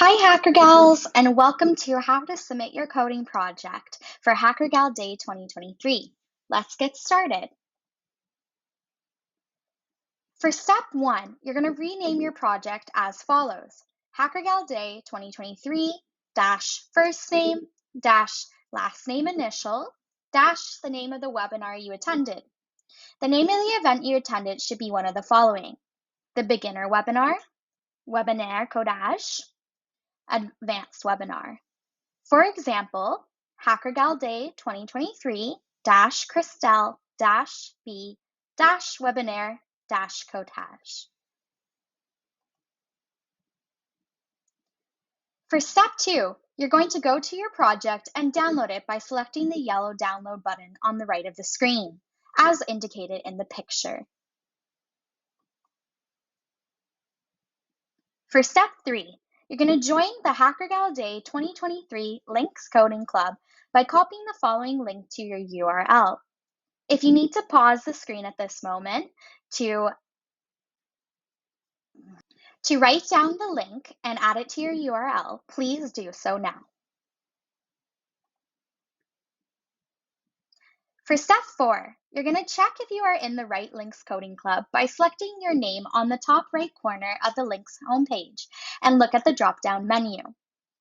Hi, Hackergals, and welcome to How to Submit Your Coding Project for Hackergal Day 2023. Let's get started. For step 1, you're going to rename your project as follows: Hackergal Day 2023 first name last name initial the name of the webinar you attended. The name of the event you attended should be one of the following: the beginner webinar, webinar codage, advanced webinar. For example, Hackergal Day 2023 Christelle B webinar codage. For step 2, you're going to go to your project and download it by selecting the yellow download button on the right of the screen, as indicated in the picture. For step 3, you're going to join the Hackergal Day 2023 Links Coding Club by copying the following link to your URL. If you need to pause the screen at this moment to write down the link and add it to your URL, please do so now. For step 4, you're going to check if you are in the right Links Coding Club by selecting your name on the top right corner of the Links homepage and look at the drop-down menu.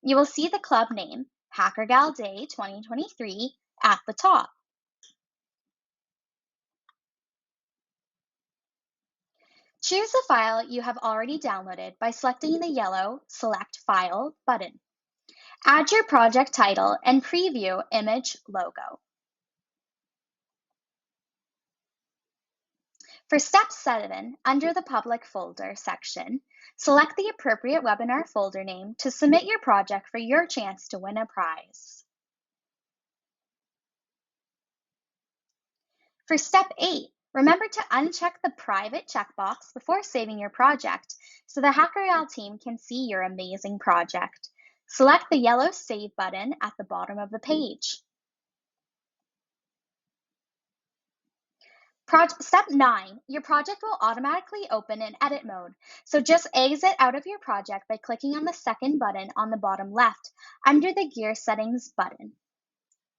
You will see the club name, Hackergal Day 2023, at the top. Choose the file you have already downloaded by selecting the yellow Select File button. Add your project title and preview image logo. For step 7, under the Public Folder section, select the appropriate webinar folder name to submit your project for your chance to win a prize. For step 8, remember to uncheck the private checkbox before saving your project so the Hackergal team can see your amazing project. Select the yellow Save button at the bottom of the page. Step 9, your project will automatically open in edit mode, so just exit out of your project by clicking on the second button on the bottom left under the Gear Settings button,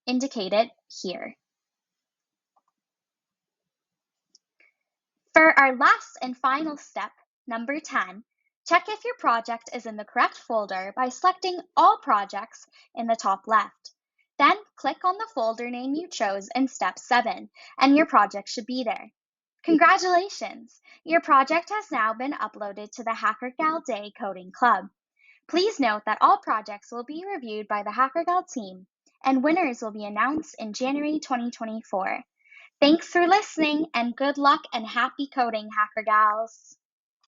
indicated here. For our last and final step, number 10, check if your project is in the correct folder by selecting All Projects in the top left. Then click on the folder name you chose in step 7, and your project should be there. Congratulations! Your project has now been uploaded to the Hackergal Day Coding Club. Please note that all projects will be reviewed by the Hackergal team, and winners will be announced in January 2024. Thanks for listening, and good luck and happy coding, Hackergals!